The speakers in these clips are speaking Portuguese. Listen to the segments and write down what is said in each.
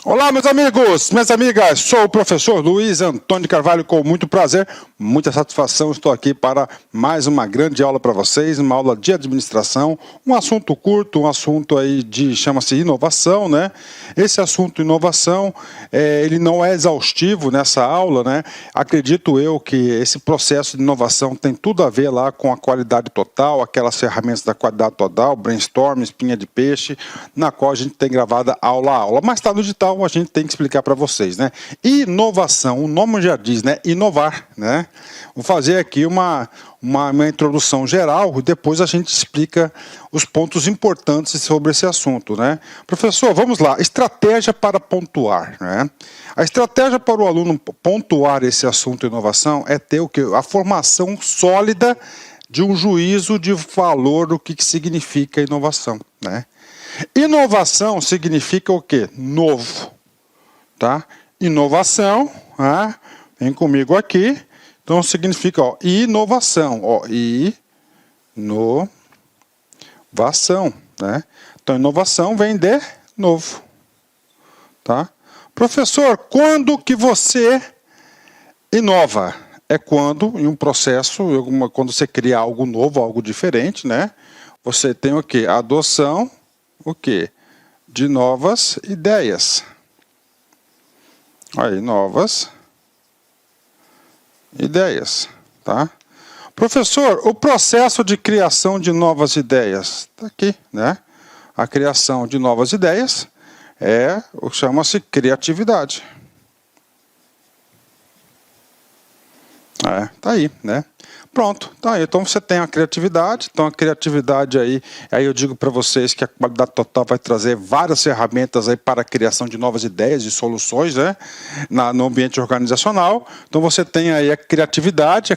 Olá, meus amigos, minhas amigas, sou o professor Luiz Antônio de Carvalho, com muito prazer, muita satisfação, estou aqui para mais uma grande aula para vocês, uma aula de administração, um assunto curto, um assunto aí chama-se inovação, né? Esse assunto inovação, ele não é exaustivo nessa aula, né? Acredito eu que esse processo de inovação tem tudo a ver lá com a qualidade total, aquelas ferramentas da qualidade total, brainstorm, espinha de peixe, na qual a gente tem gravada aula a aula, mas está no digital, a gente tem que explicar para vocês, né? Inovação, o nome já diz, né? Inovar, né? Vou fazer aqui uma introdução geral e depois a gente explica os pontos importantes sobre esse assunto, né? Professor, vamos lá. Estratégia para pontuar, né? A estratégia para o aluno pontuar esse assunto inovação é ter o quê? A formação sólida de um juízo de valor do que significa inovação, né? Inovação significa o quê? Novo, tá? Inovação, vem comigo aqui. Então significa, ó, inovação, ó, inovação, né? Então inovação vem de novo, tá? Professor, quando que você inova? É quando, em um processo, quando você cria algo novo, algo diferente, né? Você tem o quê? A adoção, o quê? De novas ideias. Aí, novas ideias, tá? Professor, o processo de criação de novas ideias, está aqui, né? A criação de novas ideias chama-se criatividade. Tá aí, né? Pronto, tá aí. Então você tem a criatividade, então a criatividade aí eu digo para vocês que a qualidade total vai trazer várias ferramentas aí para a criação de novas ideias e soluções, né? No ambiente organizacional. Então você tem aí a criatividade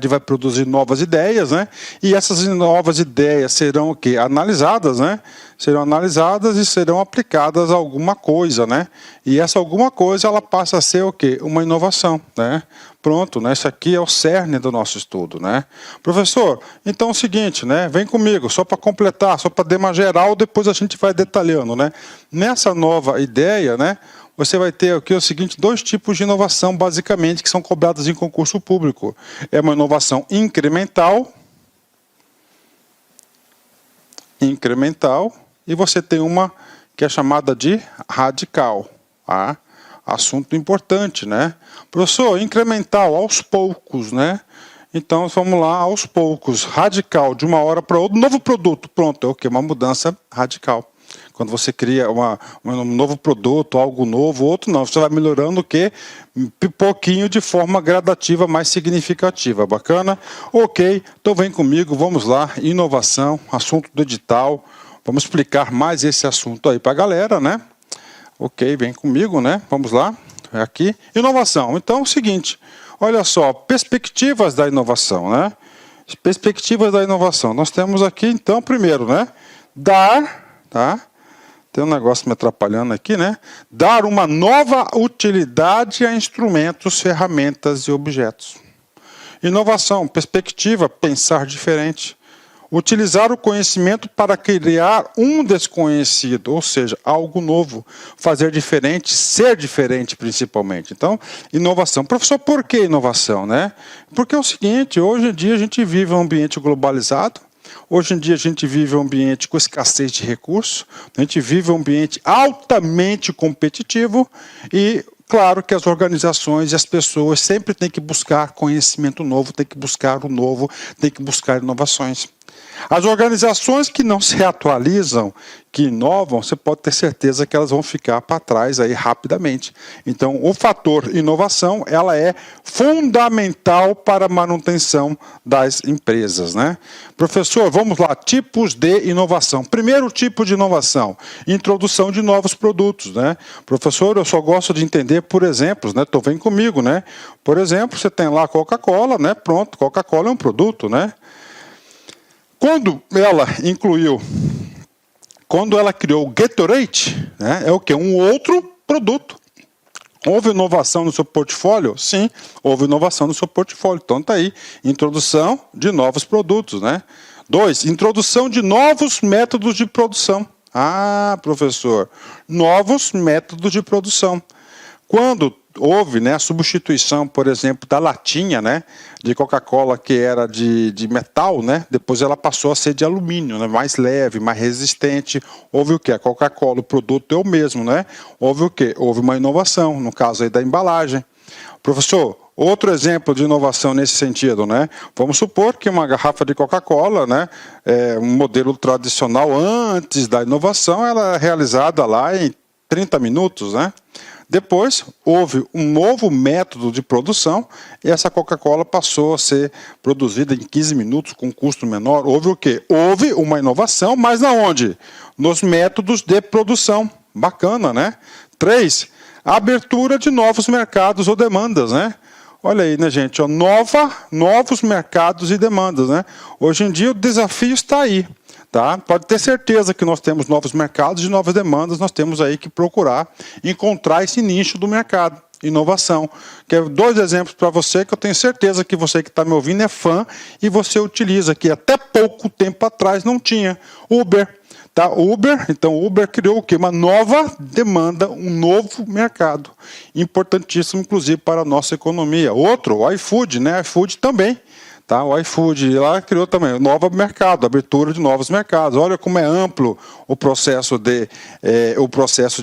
vai produzir novas ideias, né? E essas novas ideias serão o quê? Analisadas, né? Serão analisadas e serão aplicadas a alguma coisa, né? E essa alguma coisa, ela passa a ser o quê? Uma inovação, né? Pronto, né? Isso aqui é o cerne do nosso estudo, né? Professor, então é o seguinte, né? Vem comigo, só para completar, só para dar uma geral, depois a gente vai detalhando, né? Nessa nova ideia, né? Você vai ter aqui o seguinte, dois tipos de inovação, basicamente, que são cobrados em concurso público. É uma inovação incremental, e você tem uma que é chamada de radical, tá? Assunto importante, né? Professor, incremental, aos poucos, né? Então, vamos lá, aos poucos. Radical, de uma hora para outra, novo produto, pronto, é o quê? Uma mudança radical. Quando você cria um novo produto, algo novo, outro não, você vai melhorando o quê? Pouquinho de forma gradativa, mais significativa. Bacana? Ok, então vem comigo, vamos lá, inovação, assunto do edital. Vamos explicar mais esse assunto aí para a galera, né? Ok, vem comigo, né? Vamos lá, aqui. Inovação. Então, é o seguinte, olha só, perspectivas da inovação, né? Perspectivas da inovação. Nós temos aqui, então, primeiro, né? Dar, tá? Tem um negócio me atrapalhando aqui, né? Dar uma nova utilidade a instrumentos, ferramentas e objetos. Inovação, perspectiva, pensar diferente. Utilizar o conhecimento para criar um desconhecido, ou seja, algo novo, fazer diferente, ser diferente principalmente. Então, inovação. Professor, por que inovação, né? Porque é o seguinte, hoje em dia a gente vive um ambiente globalizado, hoje em dia a gente vive um ambiente com escassez de recursos, a gente vive um ambiente altamente competitivo e claro que as organizações e as pessoas sempre têm que buscar conhecimento novo, têm que buscar o novo, têm que buscar inovações. As organizações que não se atualizam, que inovam, você pode ter certeza que elas vão ficar para trás aí rapidamente. Então, o fator inovação, ela é fundamental para a manutenção das empresas, né? Professor, vamos lá, tipos de inovação. Primeiro tipo de inovação, introdução de novos produtos, né? Professor, eu só gosto de entender por exemplos, né? Então, vem comigo, né? Por exemplo, você tem lá a Coca-Cola, né? Pronto, Coca-Cola é um produto, né? Quando ela criou o Gatorade, né, é o quê? Um outro produto. Houve inovação no seu portfólio? Sim, houve inovação no seu portfólio. Então está aí, introdução de novos produtos, né? 2, introdução de novos métodos de produção. Ah, professor, novos métodos de produção. Quando houve, né, a substituição, por exemplo, da latinha, né, de Coca-Cola, que era de metal, né, depois ela passou a ser de alumínio, né, mais leve, mais resistente. Houve o quê? A Coca-Cola, o produto é o mesmo, né? Houve o quê? Houve uma inovação, no caso aí da embalagem. Professor, outro exemplo de inovação nesse sentido, né? Vamos supor que uma garrafa de Coca-Cola, né, um modelo tradicional antes da inovação, ela é realizada lá em 30 minutos, né? Depois, houve um novo método de produção e essa Coca-Cola passou a ser produzida em 15 minutos com custo menor. Houve o quê? Houve uma inovação, mas na onde? Nos métodos de produção. Bacana, né? 3, a abertura de novos mercados ou demandas, né? Olha aí, né, gente? Ó, novos mercados e demandas, né? Hoje em dia o desafio está aí. Tá? Pode ter certeza que nós temos novos mercados e novas demandas, nós temos aí que procurar encontrar esse nicho do mercado, inovação. Quero 2 exemplos para você que eu tenho certeza que você que está me ouvindo é fã e você utiliza, que até pouco tempo atrás não tinha. Uber. Tá? Então Uber criou o quê? Uma nova demanda, um novo mercado. Importantíssimo, inclusive, para a nossa economia. Outro, o iFood, né? iFood também. Tá, o iFood lá criou também um novo mercado, abertura de novos mercados. Olha como é amplo o processo de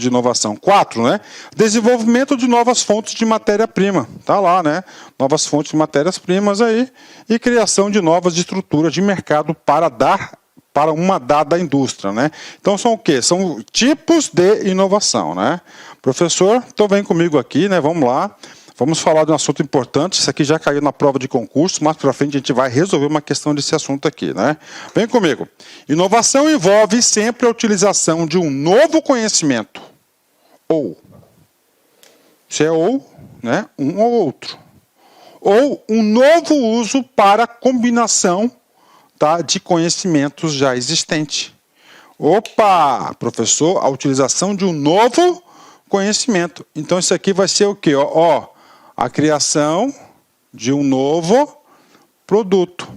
inovação. 4, né? Desenvolvimento de novas fontes de matéria-prima. Tá lá, né? Novas fontes de matérias-primas aí e criação de novas estruturas de mercado para uma dada indústria, né? Então são o quê? São tipos de inovação, né? Professor, então vem comigo aqui, né? Vamos lá. Vamos falar de um assunto importante, isso aqui já caiu na prova de concurso, mais para frente a gente vai resolver uma questão desse assunto aqui, né? Vem comigo. Inovação envolve sempre a utilização de um novo conhecimento. Ou, se é ou, né? Um ou outro. Ou um novo uso para combinação, tá, de conhecimentos já existentes. Opa, professor, a utilização de um novo conhecimento. Então isso aqui vai ser o quê? Ó, a criação de um novo produto.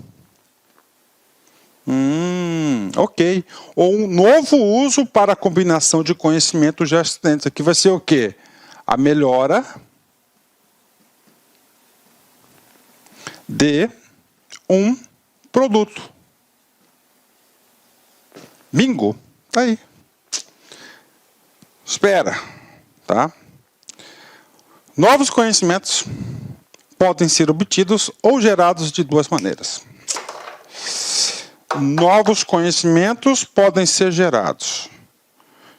Ok. Ou um novo uso para a combinação de conhecimentos já existentes. Aqui vai ser o quê? A melhora de um produto. Bingo. Tá aí. Espera. Tá? Novos conhecimentos podem ser obtidos ou gerados de 2 maneiras. Novos conhecimentos podem ser gerados.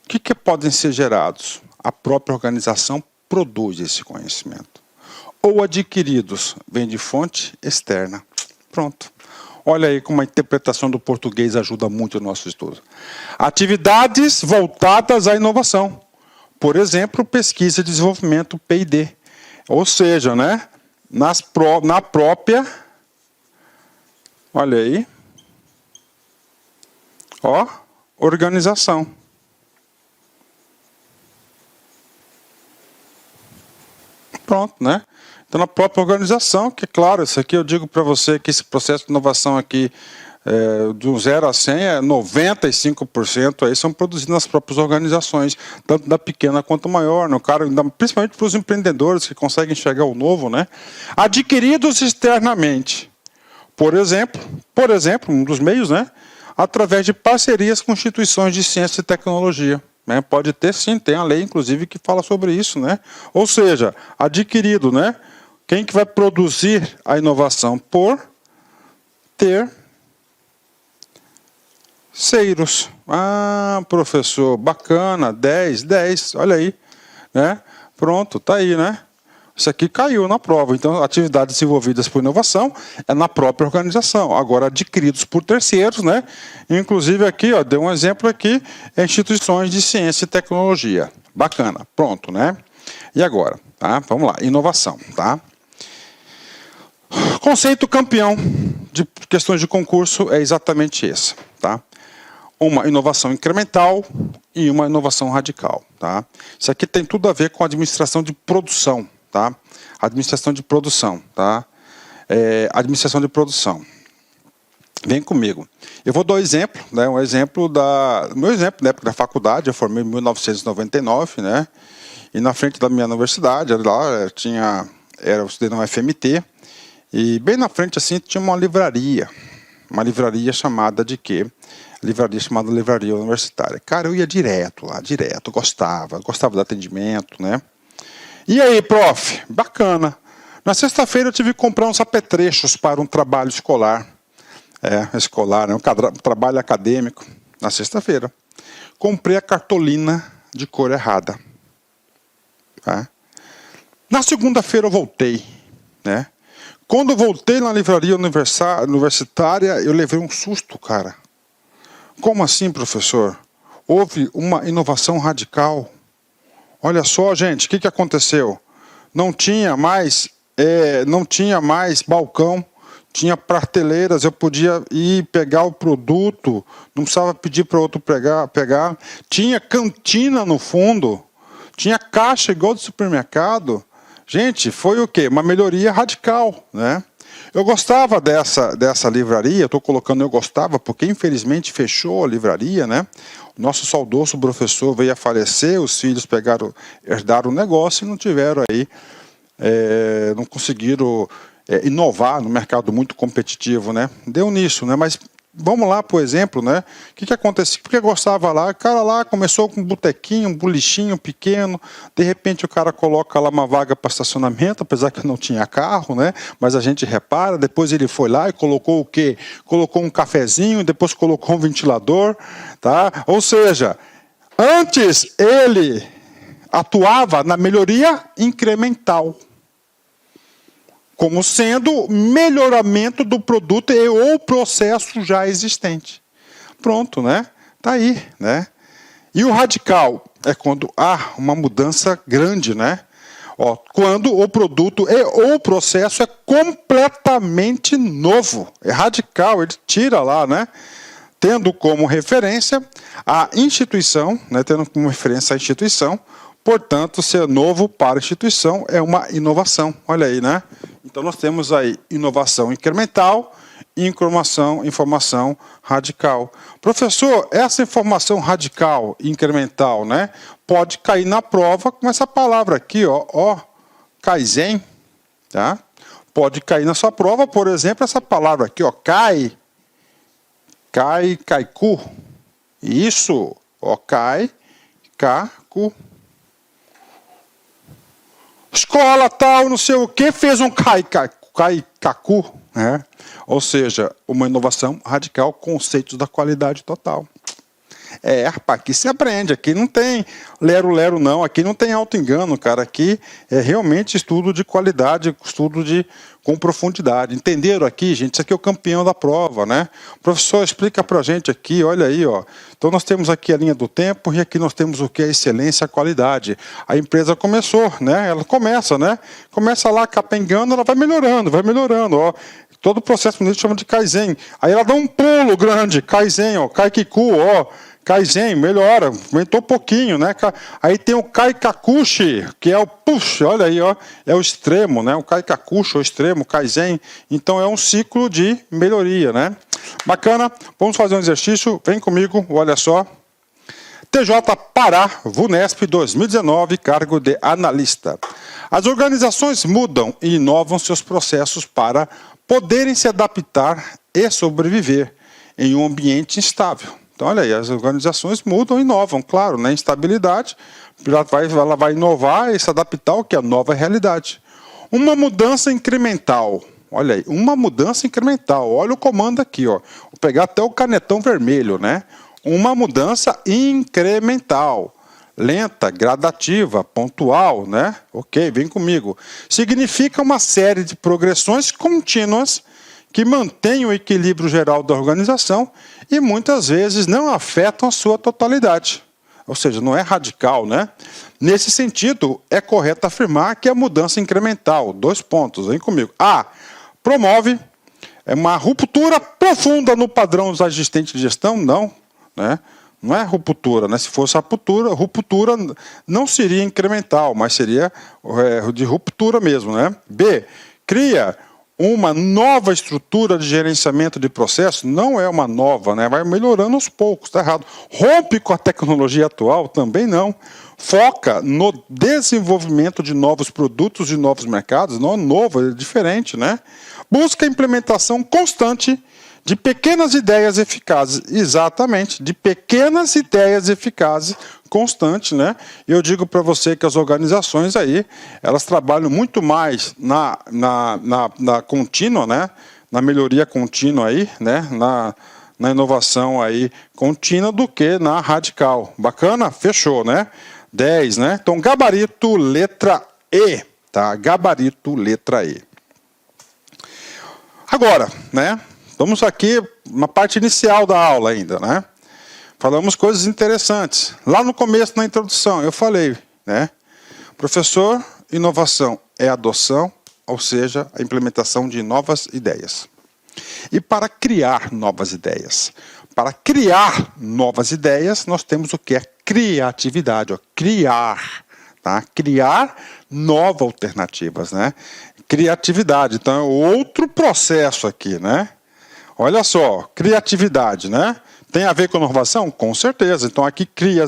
O que podem ser gerados? A própria organização produz esse conhecimento. Ou adquiridos, vem de fonte externa. Pronto. Olha aí como a interpretação do português ajuda muito o nosso estudo. Atividades voltadas à inovação. Por exemplo, pesquisa e desenvolvimento, P&D. Ou seja, né, na própria, olha aí, ó, organização. Pronto, né? Então, na própria organização, que claro, isso aqui eu digo para você que esse processo de inovação aqui, do 0 a 100, 95% aí são produzidos nas próprias organizações, tanto da pequena quanto maior, no cara, principalmente para os empreendedores que conseguem enxergar o novo, né? Adquiridos externamente. Por exemplo, um dos meios, né? Através de parcerias com instituições de ciência e tecnologia. Né? Pode ter sim, tem a lei, inclusive, que fala sobre isso, né? Ou seja, adquirido, né? Quem que vai produzir a inovação? Por ter terceiros. Ah, professor, bacana, 10, olha aí, né? Pronto, tá aí, né? Isso aqui caiu na prova. Então, atividades desenvolvidas por inovação é na própria organização. Agora, adquiridos por terceiros, né? Inclusive aqui, ó, deu um exemplo aqui, instituições de ciência e tecnologia. Bacana, pronto, né? E agora, tá? Vamos lá, inovação, tá? Conceito campeão de questões de concurso é exatamente esse, tá? Uma inovação incremental e uma inovação radical, tá? Isso aqui tem tudo a ver com a administração de produção, tá? Administração de produção, tá? Administração de produção. Vem comigo. Eu vou dar um exemplo, né? Meu exemplo na época da faculdade. Eu formei em 1999, né? E na frente da minha universidade, lá eu estudei no FMT, e bem na frente assim tinha uma livraria chamada de quê? Livraria chamada Livraria Universitária. Cara, eu ia direto lá, direto, gostava do atendimento, né? E aí, prof? Bacana. Na sexta-feira eu tive que comprar uns apetrechos para um trabalho escolar. Escolar, né? Um trabalho acadêmico. Na sexta-feira. Comprei a cartolina de cor errada. Tá? Na segunda-feira eu voltei, né? Quando eu voltei na livraria universitária, eu levei um susto, cara. Como assim, professor? Houve uma inovação radical. Olha só, gente, o que aconteceu? Não tinha mais balcão, tinha prateleiras, eu podia ir pegar o produto, não precisava pedir para outro pegar. Tinha cantina no fundo, tinha caixa igual do supermercado. Gente, foi o quê? Uma melhoria radical, né? Eu gostava dessa livraria, estou colocando eu gostava, porque infelizmente fechou a livraria, né? O nosso saudoso professor veio a falecer, os filhos herdaram o negócio e não tiveram aí, não conseguiram inovar no mercado muito competitivo, né? Deu nisso, né? Mas vamos lá, por exemplo, né? O que aconteceu? Porque eu gostava lá, o cara lá começou com um botequinho, um bolichinho pequeno, de repente o cara coloca lá uma vaga para estacionamento, apesar que não tinha carro, né? Mas a gente repara, depois ele foi lá e colocou o quê? Colocou um cafezinho, depois colocou um ventilador, tá? Ou seja, antes ele atuava na melhoria incremental, como sendo melhoramento do produto e ou processo já existente. Pronto, né? Tá aí, né? E o radical é quando há uma mudança grande, né? Quando o produto e ou processo é completamente novo, é radical, ele tira lá, né? Tendo como referência a instituição, né? Tendo como referência a instituição, portanto, ser novo para a instituição é uma inovação. Olha aí, né? Então, nós temos aí inovação incremental e informação radical. Professor, essa informação radical e incremental, né, pode cair na prova com essa palavra aqui, Kaizen. Tá? Pode cair na sua prova, por exemplo, essa palavra aqui, Kaiku. Isso, Kaku. Escola tal, não sei o que, fez um Kaikaku, né? Ou seja, uma inovação radical, conceitos da qualidade total. Rapaz, aqui se aprende, aqui não tem lero-lero não, aqui não tem auto-engano, cara, aqui é realmente estudo de qualidade, com profundidade. Entenderam aqui, gente? Isso aqui é o campeão da prova, né? Professor, explica pra gente aqui, olha aí, Então nós temos aqui a linha do tempo e aqui nós temos o que? A excelência, a qualidade. A empresa começou, né? Ela começa, né? Começa lá capengando, ela vai melhorando, Todo o processo a gente chama de Kaizen. Aí ela dá um pulo grande, Kaizen, Kaikiku, Kaizen, melhora, aumentou um pouquinho, né? Aí tem o Kaikakushi, que é o push, olha aí, é o extremo, né? O Kaikakushi, o extremo, Kaizen. Então é um ciclo de melhoria, né? Bacana, vamos fazer um exercício, vem comigo, olha só. TJ Pará, VUNESP 2019, cargo de analista. As organizações mudam e inovam seus processos para poderem se adaptar e sobreviver em um ambiente instável. Então, olha aí, as organizações mudam e inovam, claro, na instabilidade, ela vai inovar e se adaptar ao que é a nova realidade. Uma mudança incremental, olha aí, uma mudança incremental, olha o comando aqui, Vou pegar até o canetão vermelho, né? Uma mudança incremental, lenta, gradativa, pontual, né? Ok, vem comigo. Significa uma série de progressões contínuas que mantêm o equilíbrio geral da organização e muitas vezes não afetam a sua totalidade. Ou seja, não é radical, né? Nesse sentido, é correto afirmar que a mudança incremental, 2 pontos, vem comigo. A, promove uma ruptura profunda no padrão existente de gestão? Não, né? Não é ruptura, né? Se fosse a ruptura não seria incremental, mas seria de ruptura mesmo, né? B, cria uma nova estrutura de gerenciamento de processo, não é uma nova, né? Vai melhorando aos poucos, está errado. Rompe com a tecnologia atual, também não. Foca no desenvolvimento de novos produtos e novos mercados, não é novo, é diferente, né? Busca a implementação constante de pequenas ideias eficazes, exatamente, de pequenas ideias eficazes, constante, né? Eu digo para você que as organizações aí, elas trabalham muito mais na contínua, né? Na melhoria contínua aí, né? Na inovação aí contínua do que na radical. Bacana? Fechou, né? 10, né? Então, gabarito, letra E, tá? Gabarito, letra E. Agora, né? Vamos aqui na parte inicial da aula ainda, né? Falamos coisas interessantes. Lá no começo, na introdução, eu falei, né? Professor, inovação é adoção, ou seja, a implementação de novas ideias. E para criar novas ideias? Para criar novas ideias, nós temos o que é criatividade, ó, criar, tá? Criar novas alternativas, né? Criatividade, então é outro processo aqui, né? Olha só, criatividade, né? Tem a ver com inovação? Com certeza. Então aqui cria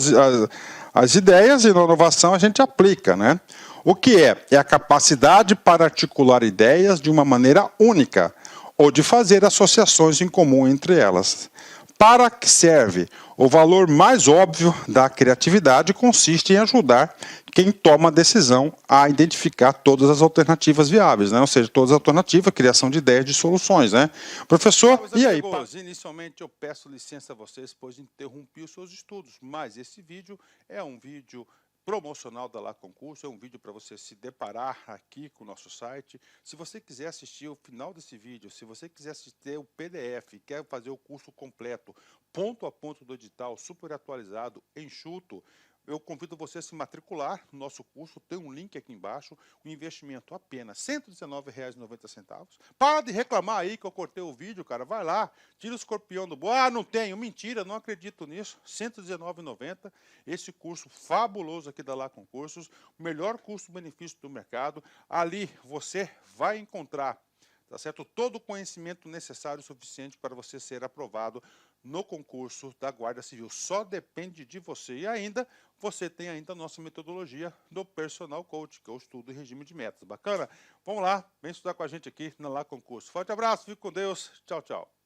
as ideias e na inovação a gente aplica, né? O que é? É a capacidade para articular ideias de uma maneira única ou de fazer associações em comum entre elas. Para que serve? O valor mais óbvio da criatividade consiste em ajudar quem toma a decisão a identificar todas as alternativas viáveis, né? Ou seja, todas as alternativas, criação de ideias, de soluções, né? Professor, e aí? Inicialmente eu peço licença a vocês, pois interrompi os seus estudos, mas esse vídeo é um vídeo promocional da Lá Concurso, é um vídeo para você se deparar aqui com o nosso site. Se você quiser assistir o final desse vídeo, se você quiser assistir o PDF, quer fazer o curso completo, ponto a ponto do edital, super atualizado, enxuto, eu convido você a se matricular no nosso curso, tem um link aqui embaixo, o investimento apenas R$ 119,90. Para de reclamar aí que eu cortei o vídeo, cara, vai lá, tira o escorpião do bolso. Ah, não tenho, mentira, não acredito nisso, R$ 119,90, esse curso fabuloso aqui da Lá Concursos, o melhor custo-benefício do mercado, ali você vai encontrar, tá certo? Todo o conhecimento necessário e suficiente para você ser aprovado no concurso da Guarda Civil. Só depende de você. E ainda, você tem ainda a nossa metodologia do Personal Coach, que é o estudo e regime de metas. Bacana? Vamos lá, vem estudar com a gente aqui na Lá Concurso. Forte abraço, fique com Deus. Tchau, tchau.